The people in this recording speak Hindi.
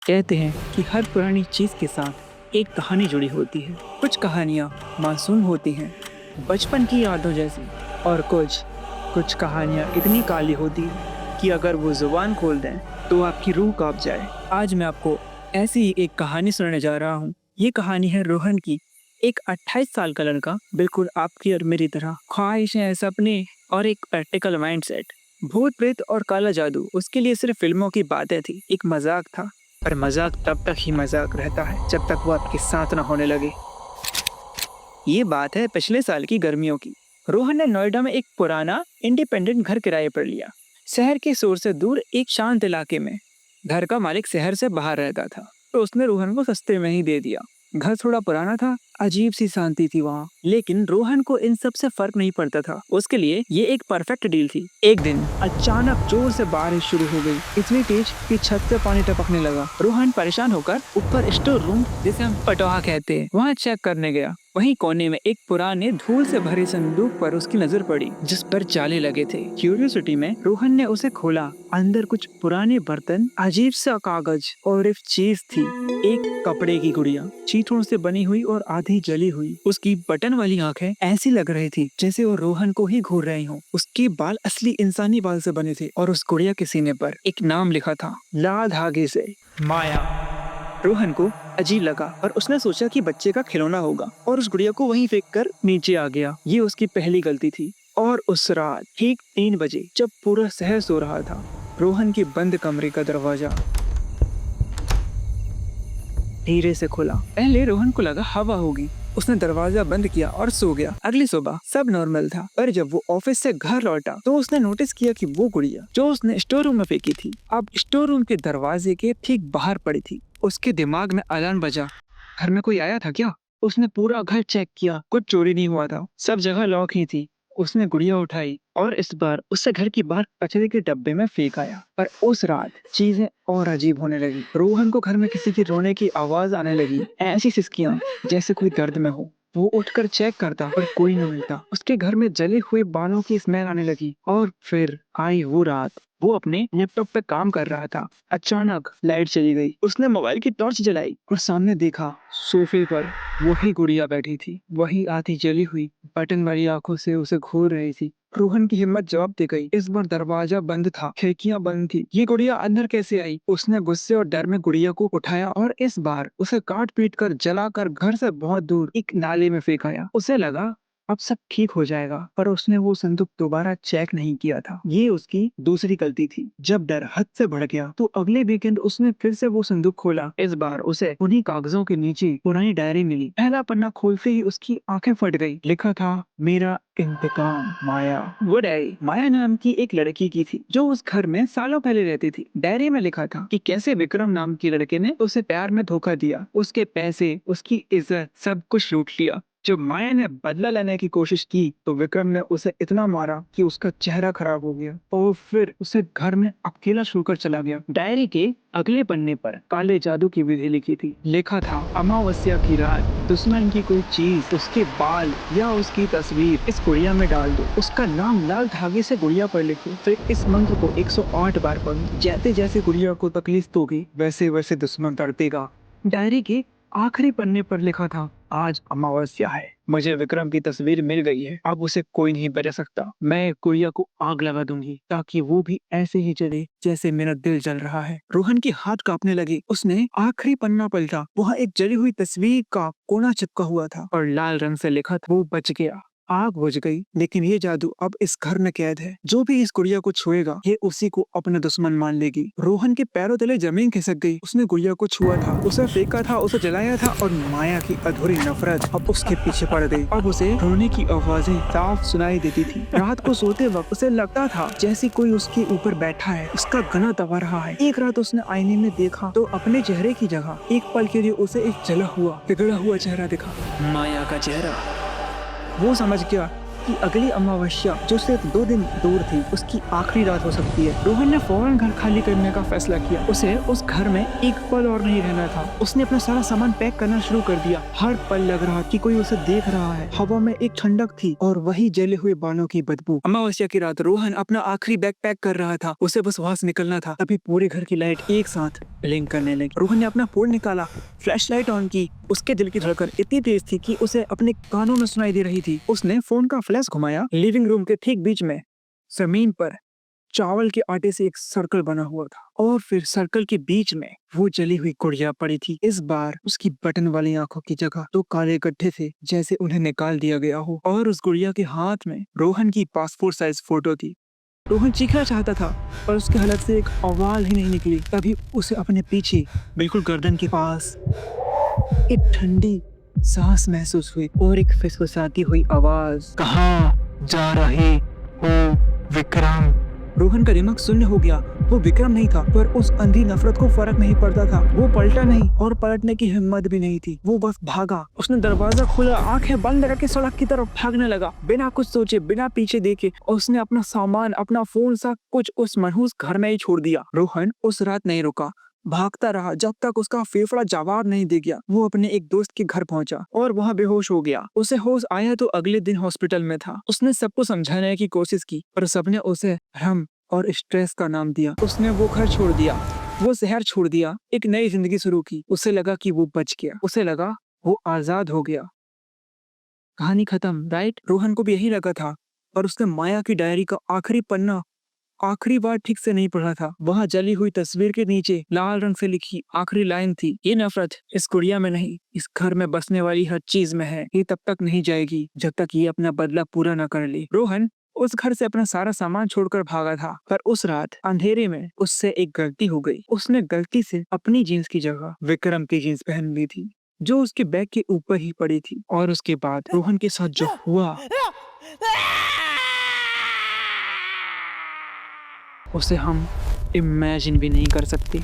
कहते हैं कि हर पुरानी चीज के साथ एक कहानी जुड़ी होती है। कुछ कहानियाँ मासूम होती हैं, बचपन की यादों जैसी, और कुछ कहानियाँ इतनी काली होती हैं कि अगर वो जुबान खोल दें तो आपकी रूह कांप जाए। आज मैं आपको ऐसी ही एक कहानी सुनाने जा रहा हूँ। ये कहानी है रोहन की। एक 28 साल का लड़का, बिल्कुल आपकी और मेरी तरह, ख्वाहिशें, सपने और एक प्रैक्टिकल माइंडसेट। भूत प्रेत और काला जादू उसके लिए सिर्फ फिल्मों की बातें थी, एक मजाक था। पर मजाक तब तक ही मजाक रहता है जब तक वो आपके साथ न होने लगे। ये बात है पिछले साल की गर्मियों की। रोहन ने नोएडा में एक पुराना इंडिपेंडेंट घर किराए पर लिया, शहर के शोर से दूर एक शांत इलाके में। घर का मालिक शहर से बाहर रहता था, तो उसने रोहन को सस्ते में ही दे दिया। घर थोड़ा पुराना था, अजीब सी शांति थी वहाँ, लेकिन रोहन को इन सब से फर्क नहीं पड़ता था। उसके लिए ये एक परफेक्ट डील थी। एक दिन अचानक जोर से बारिश शुरू हो गई, इतनी तेज कि छत से पानी टपकने लगा। रोहन परेशान होकर ऊपर स्टोर रूम, जिसे हम पटवा कहते हैं, वहाँ चेक करने गया। वहीं कोने में एक पुराने धूल से भरे संदूक पर उसकी नजर पड़ी, जिस पर जाले लगे थे। क्यूरियोसिटी में रोहन ने उसे खोला। अंदर कुछ पुराने बर्तन, अजीब सा कागज और एक चीज थी, एक कपड़े की गुड़िया, चीथड़ों से बनी हुई और आधी जली हुई। उसकी बटन वाली आंखें ऐसी लग रही थी जैसे वो रोहन को ही घूर रही हों। उसके बाल असली इंसानी बाल से बने थे और उस गुड़िया के सीने पर एक नाम लिखा था, लाल धागे से, माया। रोहन को अजीब लगा और उसने सोचा कि बच्चे का खिलौना होगा, और उस गुड़िया को वहीं फेंक कर नीचे आ गया। ये उसकी पहली गलती थी। और उस रात ठीक 3 बजे, जब पूरा शहर सो रहा था, रोहन के बंद कमरे का दरवाजा धीरे से खुला। पहले रोहन को लगा हवा होगी। उसने दरवाजा बंद किया और सो गया। अगली सुबह सब नॉर्मल था, पर जब वो ऑफिस से घर लौटा तो उसने नोटिस किया कि वो गुड़िया जो उसने स्टोर रूम में फेंकी थी, अब स्टोर रूम के दरवाजे के ठीक बाहर पड़ी थी। उसके दिमाग में अलार्म बजा। घर में कोई आया था क्या? उसने पूरा घर चेक किया, कुछ चोरी नहीं हुआ था, सब जगह लॉक ही थी। उसने गुड़िया उठाई और इस बार उसे घर की बाहर कचरे के डब्बे में फेंक आया। पर उस रात चीजें और अजीब होने लगी। रोहन को घर में किसी की रोने की आवाज आने लगी, ऐसी सिसकियां जैसे कोई दर्द में हो। वो उठकर चेक करता, पर कोई न मिलता। उसके घर में जले हुए बालों की स्मेल आने लगी। और फिर आई वो रात। वो अपने लैपटॉप पे काम कर रहा था, अचानक लाइट चली गई। उसने मोबाइल की टॉर्च जलाई और सामने देखा, सोफे पर वही गुड़िया बैठी थी, वही आधी जली हुई बटन वाली आंखों से उसे घूर रही थी। रोहन की हिम्मत जवाब दे गई। इस बार दरवाजा बंद था, खिड़कियां बंद थी। ये गुड़िया अंदर कैसे आई? उसने गुस्से और डर में गुड़िया को उठाया और इस बार उसे काट पीट कर जलाकर घर से बहुत दूर एक नाले में फेंक आया। उसे लगा अब सब ठीक हो जाएगा, पर उसने वो संदूक दोबारा चेक नहीं किया था। ये उसकी दूसरी गलती थी। जब डर हद से बढ़ गया तो अगले वीकेंड उसने फिर से वो संदूक खोला। इस बार उसे उन्हीं कागजों के नीचे पुरानी डायरी मिली। पहला पन्ना खोलते ही उसकी आंखें फट गई। लिखा था, मेरा इंतकाम, माया। वो डायरी माया नाम की एक लड़की की थी, जो उस घर में सालों पहले रहती थी। डायरी में लिखा था कि कैसे विक्रम नाम की लड़के ने उसे प्यार में धोखा दिया, उसके पैसे, उसकी इज्जत, सब कुछ लूट लिया। जब माया ने बदला लेने की कोशिश की तो विक्रम ने उसे इतना मारा कि उसका चेहरा खराब हो गया और फिर उसे घर में अकेला छोड़कर चला गया। डायरी के अगले पन्ने पर काले जादू की विधि लिखी थी। लिखा था, अमावस्या की रात दुश्मन की कोई चीज, उसके बाल या उसकी तस्वीर इस गुड़िया में डाल दो। उसका नाम लाल धागे से गुड़िया पर लिखो। फिर इस मंत्र को 108 बार पढ़ो। जैसे जैसे गुड़िया को तकलीफ होगी, वैसे वैसे दुश्मन तड़पेगा। डायरी के आखिरी पन्ने पर लिखा था, आज अमावस्या है, मुझे विक्रम की तस्वीर मिल गई है, अब उसे कोई नहीं बचा सकता। मैं गुड़िया को आग लगा दूंगी ताकि वो भी ऐसे ही जले जैसे मेरा दिल जल रहा है। रोहन के हाथ कांपने लगे। उसने आखिरी पन्ना पलटा। वहाँ एक जली हुई तस्वीर का कोना चिपका हुआ था और लाल रंग से लिखा था, वो बच गया। आग बुझ गई, लेकिन ये जादू अब इस घर में कैद है। जो भी इस गुड़िया को छुएगा, ये उसी को अपना दुश्मन मान लेगी। रोहन के पैरों तले जमीन खिसक गई। उसने गुड़िया को छुआ था, उसे फेंका था, उसे जलाया था, और माया की अधूरी नफरत अब उसके पीछे पड़ गई। अब उसे रोने की आवाजें साफ सुनाई देती थी। रात को सोते वक्त उसे लगता था जैसे कोई उसके ऊपर बैठा है, उसका गला दबा रहा है। एक रात उसने आईने में देखा तो अपने चेहरे की जगह एक पल के लिए उसे एक जला हुआ, बिगड़ा हुआ चेहरा दिखा, माया का चेहरा। वो समझ गया कि अगली अमावस्या जो सिर्फ 2 दिन दूर थी उसकी आखिरी रात हो सकती है। रोहन ने फौरन घर खाली करने का फैसला किया। उसे उस घर में एक पल और नहीं रहना था। उसने अपना सारा सामान पैक करना शुरू कर दिया। हर पल लग रहा कि कोई उसे देख रहा है। हवा में एक ठंडक थी और वही जले हुए बालों की बदबू। अमावस्या की रात रोहन अपना आखिरी बैग पैक कर रहा था। उसे बस वहां से निकलना था। तभी पूरे घर की लाइट एक साथ ब्लिंक करने लगी। रोहन ने अपना फोन निकाला, फ्लैशलाइट ऑन की। उसके दिल की धड़कन इतनी तेज थी कि उसे अपने कानों में सुनाई दे रही थी। उसने फोन का फ्लैश घुमाया। लिविंग रूम के ठीक बीच में जमीन पर चावल के आटे से एक सर्कल बना हुआ था और फिर सर्कल के बीच में वो जली हुई गुड़िया पड़ी थी। इस बार उसकी बटन वाली आंखों की जगह 2 काले गड्ढे थे, जैसे उन्हें निकाल दिया गया हो। और उस गुड़िया के हाथ में रोहन की पासपोर्ट साइज फोटो थी। रोहन चीखना चाहता था पर उसके हलक से एक आवाज ही नहीं निकली। तभी उसे अपने पीछे बिल्कुल गर्दन के पास एक ठंडी सांस महसूस हुई और एक फिसफिसाती हुई आवाज, कहाँ जा रहे हो विक्रम? रोहन का दिमाग शून्य हो गया। वो विक्रम नहीं था, पर उस अंधी नफरत को फर्क नहीं पड़ता था। वो पलटा नहीं और पलटने की हिम्मत भी नहीं थी। वो बस भागा। उसने दरवाजा खोला, आंखें बंद करके सड़क की तरफ भागने लगा, बिना कुछ सोचे, बिना पीछे देखे। उसने अपना सामान, अपना फोन, सब कुछ उस मनहूस घर में ही छोड़ दिया। रोहन उस रात नहीं रुका, भागता रहा जब तक उसका फेफड़ा जवाब नहीं दे गया। वो अपने एक दोस्त के घर पहुंचा और वहां बेहोश हो गया। उसे होश आया तो अगले दिन हॉस्पिटल में था। उसने सबको समझाने की कोशिश की पर सबने उसे भ्रम और स्ट्रेस का नाम दिया। उसने वो घर छोड़ दिया, वो शहर छोड़ दिया, एक नई जिंदगी शुरू की। उसे लगा कि वो बच गया, उसे लगा वो आजाद हो गया। कहानी खत्म, राइट? रोहन को भी यही लगा था, पर उसने माया की डायरी का आखिरी पन्ना आखिरी बार ठीक से नहीं पढ़ा था। वहाँ जली हुई तस्वीर के नीचे लाल रंग से लिखी आखिरी लाइन थी, ये नफरत इस गुड़िया में नहीं, इस घर में बसने वाली हर चीज में है। ये तब तक नहीं जाएगी जब तक ये अपना बदला पूरा न कर ले। रोहन उस घर से अपना सारा सामान छोड़कर भागा था, पर उस रात अंधेरे में उससे एक गलती हो गई। उसने गलती से अपनी जीन्स की जगह विक्रम की जीन्स पहन ली थी, जो उसके बैग के ऊपर ही पड़ी थी। और उसके बाद रोहन के साथ जो हुआ उसे हम इमेजिन भी नहीं कर सकते।